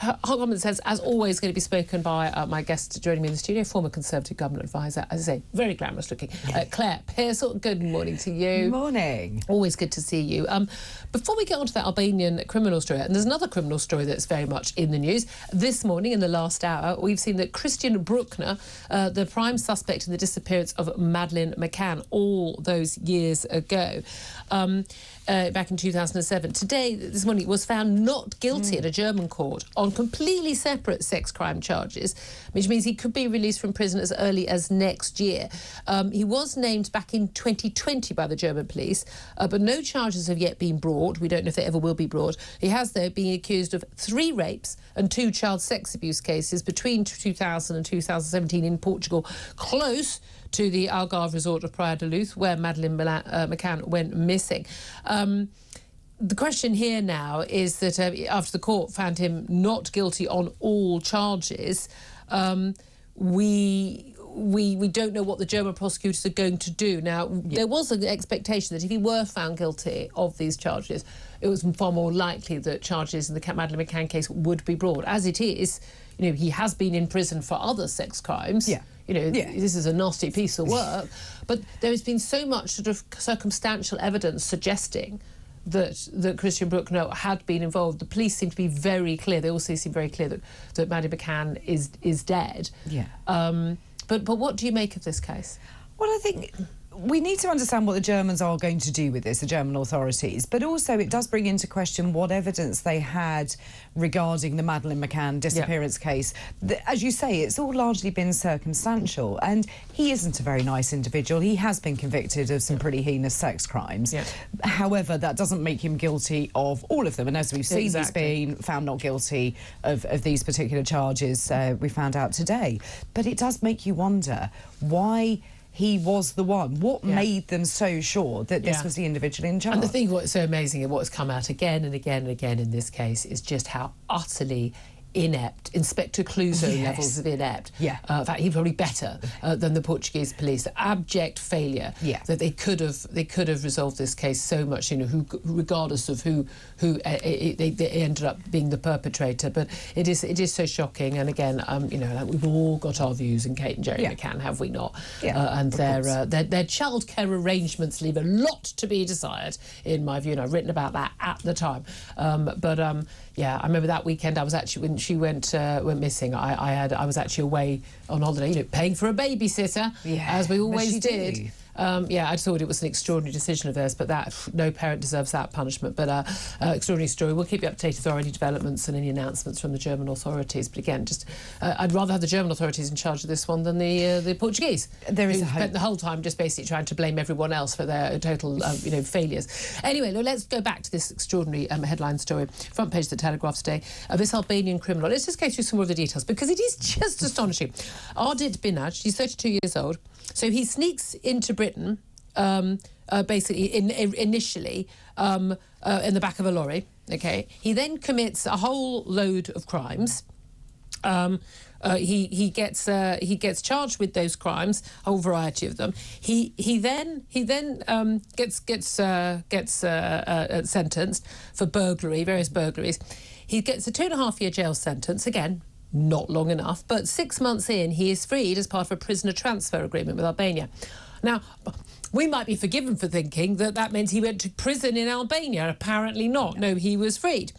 Hot Common Sense, as always, going to be spoken by my guest joining me in the studio, former Conservative Government Advisor, as I say, very glamorous looking, Claire Pearsall. Good morning to you. Morning. Always good to see you. Before we get on to that Albanian criminal story, and there's another criminal story that's very much in the news. This morning, in the last hour, we've seen that Christian Bruckner, the prime suspect in the disappearance of Madeleine McCann all those years ago, back in 2007. Today, this morning, was found not guilty at a German court on completely separate sex crime charges, which means he could be released from prison as early as next year. He was named back in 2020 by the German police, but no charges have yet been brought. We don't know if they ever will be brought. He has, though, been accused of 3 rapes and 2 child sex abuse cases between 2000 and 2017 in Portugal, close to the Algarve resort of Praia de Luz, where Madeleine McCann went missing. The question here now is that after the court found him not guilty on all charges, we don't know what the German prosecutors are going to do. Now, there was an expectation that if he were found guilty of these charges, it was far more likely that charges in the Madeleine McCann case would be brought. As it is, you know, he has been in prison for other sex crimes. This is a nasty piece of work. But there has been so much sort of circumstantial evidence suggesting that Christian Bruckner had been involved. The police seem to be very clear. They also seem very clear that Madeleine McCann is dead. But what do you make of this case? Well, I think we need to understand what the Germans are going to do with this, the German authorities, but also it does bring into question what evidence they had regarding the Madeleine McCann disappearance case. As you say, it's all largely been circumstantial, and he isn't a very nice individual. He has been convicted of some pretty heinous sex crimes. However, that doesn't make him guilty of all of them, and as we've seen, he's been found not guilty of these particular charges we found out today. But it does make you wonder why he was the one. What made them so sure that this was the individual in charge? And the thing what's so amazing and what's come out again and again and again in this case is just how utterly inept, Inspector Clouseau levels of inept. In fact, he's probably better than the Portuguese police. Abject failure that they could have resolved this case so much, you know, regardless of who they ended up being the perpetrator. But it is so shocking. And again, you know, like we've all got our views in Kate and Jerry McCann, have we not? And their childcare arrangements leave a lot to be desired, in my view. And I've written about that at the time. I remember that weekend. I was actually, when she went missing, I was actually away on holiday, you know, paying for a babysitter, as we always did. I thought it was an extraordinary decision of theirs, but that no parent deserves that punishment. But extraordinary story. We'll keep you updated with any developments and any announcements from the German authorities. But again, just I'd rather have the German authorities in charge of this one than the Portuguese. There is who spent the whole time just basically trying to blame everyone else for their total failures. Anyway, let's go back to this extraordinary headline story, front page of the Telegraph today. This Albanian criminal. Let's just go through some more of the details because it is just astonishing. Ardit Binaj, he's 32 years old. So he sneaks into Britain, basically initially in the back of a lorry. Okay, he then commits a whole load of crimes. He gets charged with those crimes, a whole variety of them. He then gets sentenced for burglary, various burglaries. He gets a 2.5-year jail sentence again. Not long enough, but 6 months in, he is freed as part of a prisoner transfer agreement with Albania. Now, we might be forgiven for thinking that meant he went to prison in Albania. Apparently not. No, he was freed.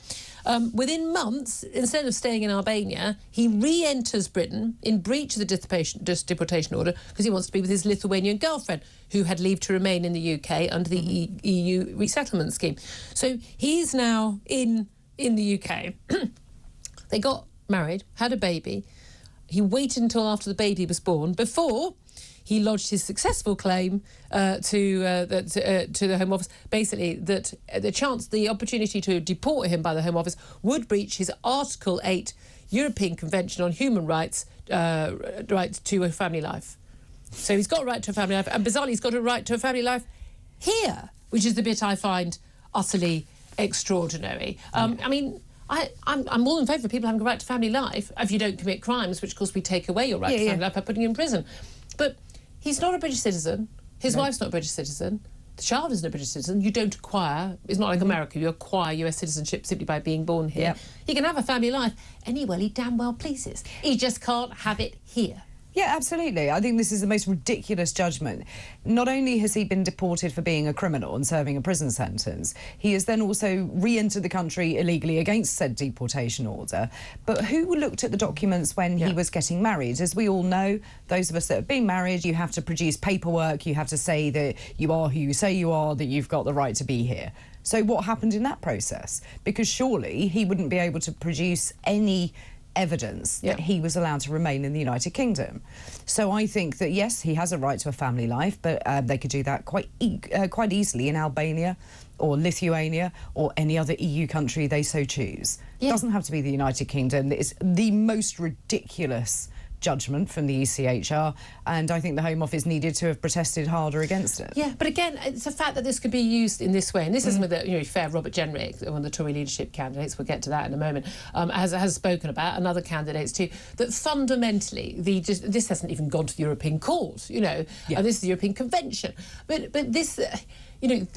Within months, instead of staying in Albania, he re-enters Britain in breach of the deportation order because he wants to be with his Lithuanian girlfriend, who had leave to remain in the UK under the EU resettlement scheme. So he's now in the UK. They got married, had a baby. He waited until after the baby was born before he lodged his successful claim to the Home Office, basically that the opportunity to deport him by the Home Office would breach his Article 8 European Convention on Human Rights, right to a family life. So he's got a right to a family life, and bizarrely he's got a right to a family life here, which is the bit I find utterly extraordinary. I mean, I'm all in favour of people having a right to family life if you don't commit crimes, which of course we take away your right to family life by putting you in prison. But he's not a British citizen. His wife's not a British citizen. the child isn't a British citizen, you don't acquire, it's not like America, you acquire US citizenship simply by being born here. Yep. He can have a family life anywhere he damn well pleases. He just can't have it here. Yeah, absolutely. I think this is the most ridiculous judgment. Not only has he been deported for being a criminal and serving a prison sentence, he has then also re-entered the country illegally against said deportation order. But who looked at the documents when he was getting married? As we all know, those of us that have been married, you have to produce paperwork, you have to say that you are who you say you are, that you've got the right to be here. So what happened in that process? Because surely he wouldn't be able to produce any evidence that he was allowed to remain in the United Kingdom. So I think that, yes, he has a right to a family life, but they could do that quite easily in Albania or Lithuania or any other EU country they so choose. It doesn't have to be the United Kingdom. It's the most ridiculous judgment from the ECHR, and I think the Home Office needed to have protested harder against it. Yeah, but again, it's a fact that this could be used in this way, and this is something that, you know, fair Robert Jenrick, one of the Tory leadership candidates, we'll get to that in a moment, has spoken about, and other candidates too, that fundamentally this hasn't even gone to the European Court, you know, this is the European Convention, but this, you know,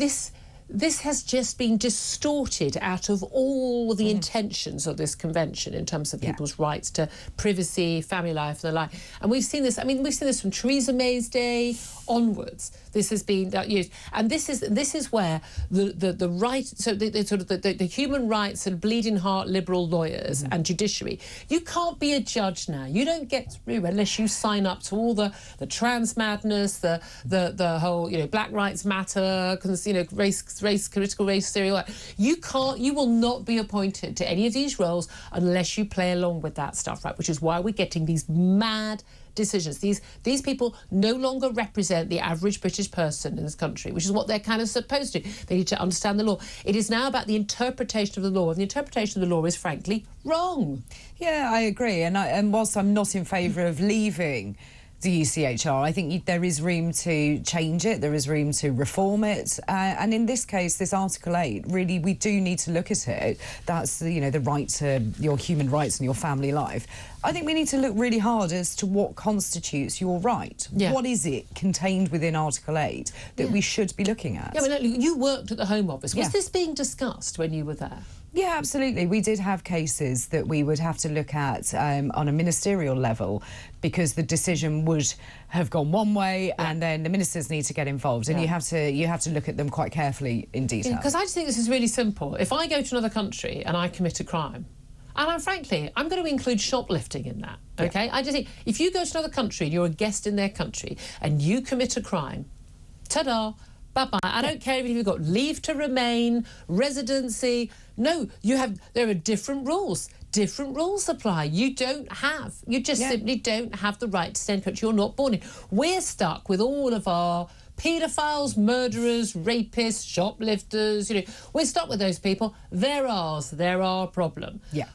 this has just been distorted out of all the intentions of this convention in terms of people's rights to privacy, family life, and the like. And we've seen this. I mean, we've seen this from Theresa May's day onwards. This has been used, and this is where the right, so the human rights and bleeding heart liberal lawyers and judiciary. You can't be a judge now. You don't get through unless you sign up to all the trans madness, the whole, you know, Black Lives Matter, you know, critical race theory. You will not be appointed to any of these roles unless you play along with that stuff, right? Which is why we're getting these mad decisions. These people no longer represent the average British person in this country, which is what they're kind of supposed to. They need to understand the law. It is now about the interpretation of the law, and the interpretation of the law is frankly wrong. Yeah, I agree. And whilst I'm not in favour of leaving the ECHR, I think there is room to change it, there is room to reform it, and in this case, this Article 8, really, we do need to look at it. That's, you know, the right to your human rights and your family life. I think we need to look really hard as to what constitutes your right. Yeah. What is it contained within Article 8 that we should be looking at? Yeah, I mean, you worked at the Home Office. Was this being discussed when you were there? Yeah, absolutely. We did have cases that we would have to look at on a ministerial level, because the decision would have gone one way and then the ministers need to get involved, and you have to look at them quite carefully in detail. Because I just think this is really simple. If I go to another country and I commit a crime, and I'm going to include shoplifting in that, OK? I just think if you go to another country and you're a guest in their country and you commit a crime, ta-da, bye-bye. I don't care if you've got leave to remain, residency. No, there are different rules. Different rules apply. You just simply don't have the right to stay in the country you're not born in. We're stuck with all of our paedophiles, murderers, rapists, shoplifters, you know, we're stuck with those people. They're ours. They're our problem. Yeah.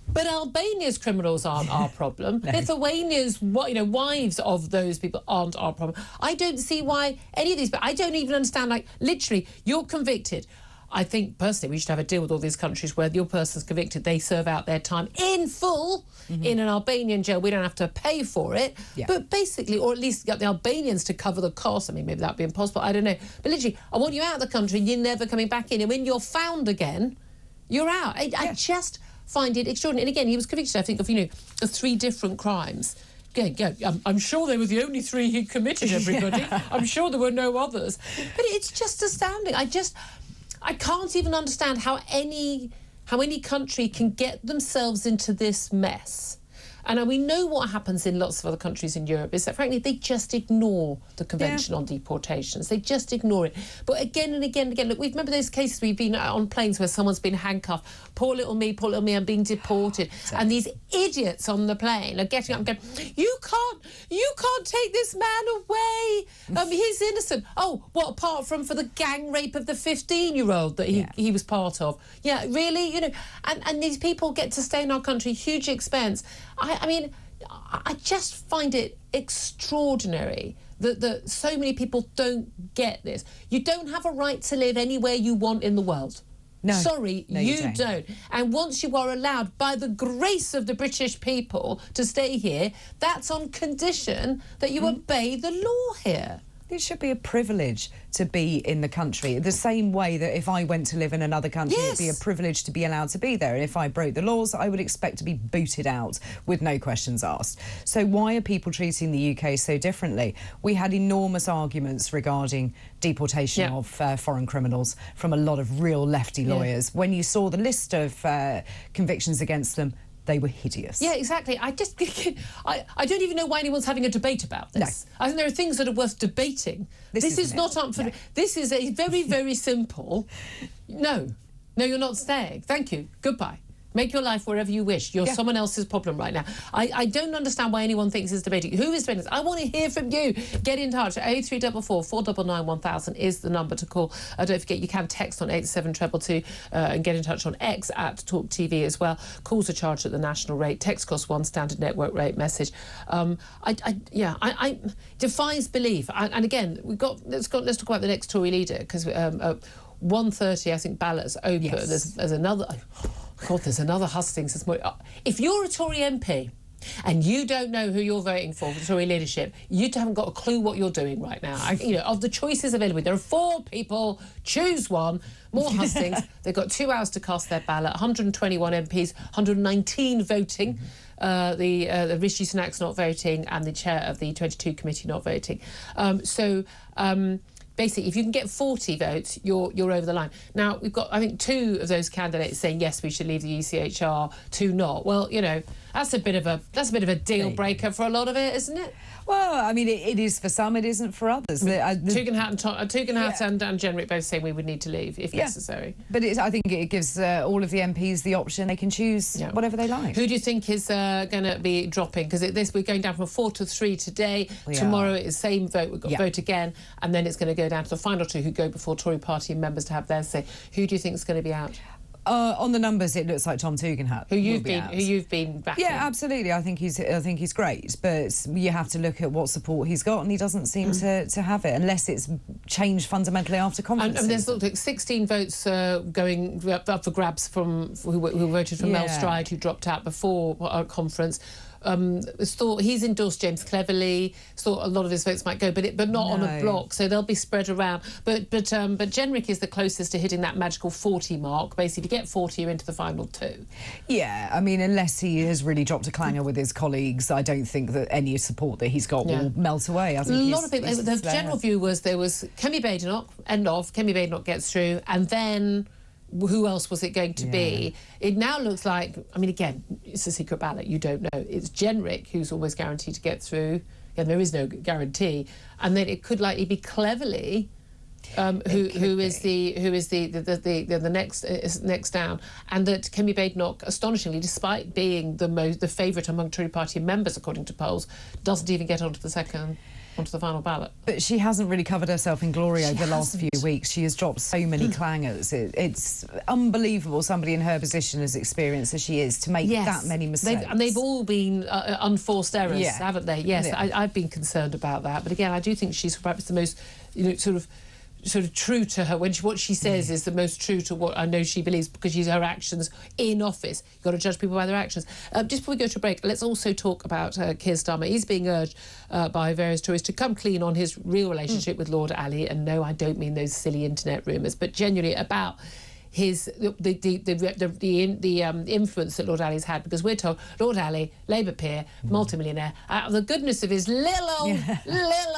But Albania's criminals aren't our problem. Lithuania's, wives of those people aren't our problem. I don't see why any of these, but I don't even understand, like, literally, you're convicted. I think, personally, we should have a deal with all these countries where your person's convicted, they serve out their time in full in an Albanian jail. We don't have to pay for it. Yeah. But basically, or at least get the Albanians to cover the cost. I mean, maybe that would be impossible. I don't know. But literally, I want you out of the country, you're never coming back in. And when you're found again, you're out. I just find it extraordinary. And again, he was convicted, I think, of, of 3 different crimes. I'm sure they were the only 3 he committed, everybody. I'm sure there were no others. But it's just astounding. I can't even understand how any country can get themselves into this mess. And we know what happens in lots of other countries in Europe is that, frankly, they just ignore the Convention on Deportations. They just ignore it. But again and again and again, look, we remember those cases we've been on planes where someone's been handcuffed. Poor little me, I'm being deported. And these idiots on the plane are getting up and going, you can't take this man away. He's innocent. Oh, what, apart from for the gang rape of the 15-year-old that he was part of? Yeah, really? And these people get to stay in our country, huge expense. I mean, I just find it extraordinary that so many people don't get this. You don't have a right to live anywhere you want in the world. No. Sorry, no, you don't. And once you are allowed, by the grace of the British people, to stay here, that's on condition that you obey the law here. It should be a privilege to be in the country. The same way that if I went to live in another country, Yes. it'd be a privilege to be allowed to be there. And if I broke the laws, I would expect to be booted out with no questions asked. So why are people treating the UK so differently? We had enormous arguments regarding deportation of foreign criminals from a lot of real lefty lawyers. When you saw the list of convictions against them, they were hideous. Yeah, exactly. I don't even know why anyone's having a debate about this. No. I think there are things that are worth debating. This is not up for... No. This is a very, very simple... No, you're not staying. Thank you. Goodbye. Make your life wherever you wish. You're someone else's problem right now. I don't understand why anyone thinks it's debating. Who is doing this? I want to hear from you. Get in touch. 0344 499 1000 is the number to call. Don't forget, you can text on 87222 and get in touch on X at TalkTV as well. Calls are charged at the national rate. Text costs £1, standard network rate message. I defies belief. And again, let's talk about the next Tory leader, because 1:30, I think, ballots open. Yes. There's another... God, there's another hustings. If you're a Tory MP and you don't know who you're voting for the Tory leadership, you haven't got a clue what you're doing right now. Of the choices available, there are 4 people. Choose one. More hustings. They've got 2 hours to cast their ballot. 121 MPs, 119 voting. The Rishi Sunak's not voting, and the chair of the 22 committee not voting. Basically, if you can get 40 votes, you're over the line. Now, we've got, I think, 2 of those candidates saying, yes, we should leave the ECHR, 2 not. Well, that's a bit of a deal breaker for a lot of it, isn't it? Well, I mean, it is for some, it isn't for others. Tugendhat and Jenrick both saying we would need to leave if necessary. But I think it gives all of the MPs the option. They can choose whatever they like. Who do you think is going to be dropping? Because we're going down from 4 to 3 today. Tomorrow it is same vote. We've got vote again. And then it's going to go down to the final 2 who go before Tory party members to have their say. Who do you think is going to be out? On the numbers, it looks like Tom Tugendhat. Who you've been backing. Yeah, absolutely. I think he's great, but you have to look at what support he's got, and he doesn't seem to have it unless it's changed fundamentally after conference. And there's 16 votes going up for grabs from who voted for Mel Stride, who dropped out before our conference. It's thought he's endorsed James Cleverly. Thought a lot of his votes might go, but not on a block, so they'll be spread around. But Jenrick is the closest to hitting that magical 40 mark. Basically, if you get 40, you're into the final 2. Yeah, I mean, unless he has really dropped a clanger with his colleagues, I don't think that any support that he's got will melt away. I think a lot of people. The general view was there was Kemi Badenoch, end of. Kemi Badenoch gets through, and then. Who else was it going to be? It now looks like, I mean, again, it's a secret ballot. You don't know. It's Jenrick who's almoys guaranteed to get through, and there is no guarantee. And then it could likely be Cleverly, who is the next down, and that Kemi Badenoch, astonishingly, despite being the favourite among Tory party members according to polls, doesn't even get onto the final ballot. But she hasn't really covered herself in glory over the last few weeks. She has dropped so many clangers. It's unbelievable somebody in her position, as experienced as she is, to make that many mistakes. They've all been unforced errors, haven't they? Yes, I've been concerned about that. But again, I do think she's perhaps the most, sort of true to her. What she says is the most true to what I know she believes, because her actions in office. You've got to judge people by their actions. Just before we go to a break, let's also talk about Keir Starmer. He's being urged by various Tories to come clean on his real relationship with Lord Ali. And no, I don't mean those silly internet rumours, but genuinely about the influence that Lord Ali's had, because we're told Lord Ali, Labour peer, multimillionaire, out of the goodness of his little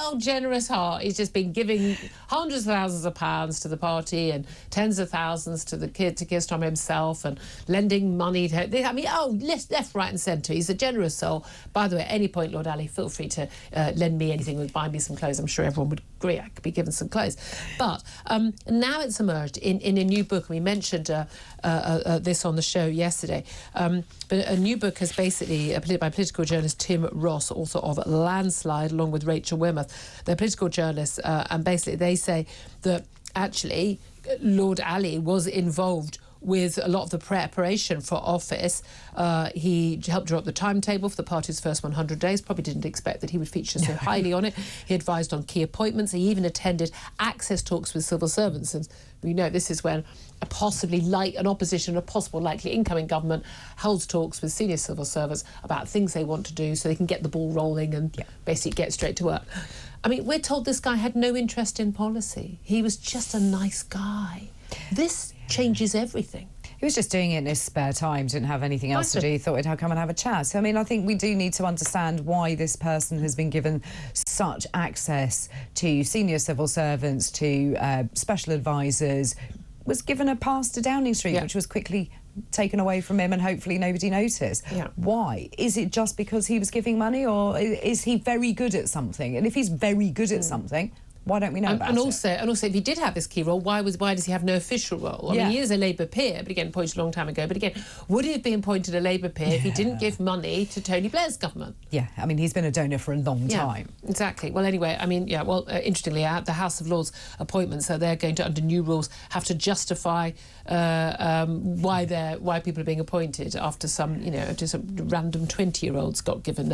old generous heart, he's just been giving hundreds of thousands of pounds to the party and tens of thousands to Keir Starmer himself, and lending money to left, right and centre. He's a generous soul. By the way, at any point, Lord Ali, feel free to lend me anything and buy me some clothes. I'm sure everyone would agree I could be given some clothes. But now it's emerged in a new book, and we mentioned this on the show yesterday, but a new book is basically by political journalist Tim Ross, author of Landslide, along with Rachel Wimmer. They're political journalists, and basically they say that actually Lord Ali was involved with a lot of the preparation for office. He helped draw up the timetable for the party's first 100 days. Probably didn't expect that he would feature so highly on it. He advised on key appointments. He even attended access talks with civil servants. And we know this is when a possibly an opposition, a possible likely incoming government holds talks with senior civil servants about things they want to do so they can get the ball rolling and basically get straight to work. I mean, we're told this guy had no interest in policy. He was just a nice guy. This changes everything. He was just doing it in his spare time, didn't have anything else to do. He thought he'd come and have a chat. So, I mean, I think we do need to understand why this person has been given such access to senior civil servants, to special advisors, was given a pass to Downing Street, which was quickly taken away from him and hopefully nobody noticed. Why? Is it just because he was giving money, or is he very good at something? And if he's very good at something, why don't we know about it? And also, if he did have this key role, why does he have no official role? I mean, he is a Labour peer, but again, appointed a long time ago. But again, would he have been appointed a Labour peer if he didn't give money to Tony Blair's government? Yeah, I mean, he's been a donor for a long time. Exactly. Well, anyway, I mean, interestingly, the House of Lords appointments, so they're going to, under new rules, have to justify why people are being appointed after some, just some random 20-year-olds got given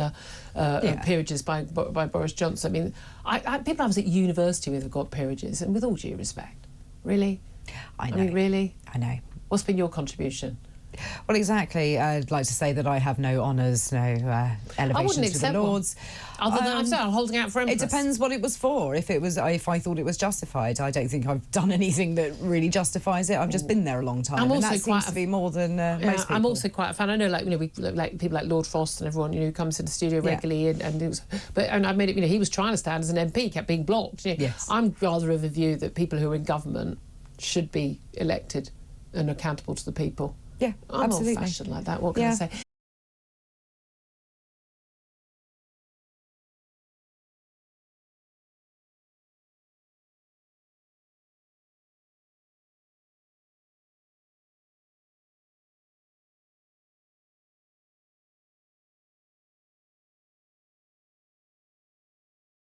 peerages by Boris Johnson. I mean, people I was at university with have got peerages, and with all due respect, really? I know. I mean, really? I know. What's been your contribution? Well, exactly. I'd like to say that I have no honours, no elevations to the Lords. Other than I'm holding out for Empress. It depends what it was for. If I thought it was justified, I don't think I've done anything that really justifies it. I've just been there a long time, and that seems to be more than most people. I'm also quite a fan. I know, we like people like Lord Frost and everyone, who comes to the studio regularly, and I made it. He was trying to stand as an MP, kept being blocked. Yes. I'm rather of a view that people who are in government should be elected and accountable to the people. Yeah, I'm absolutely. old-fashioned like that. What can I say?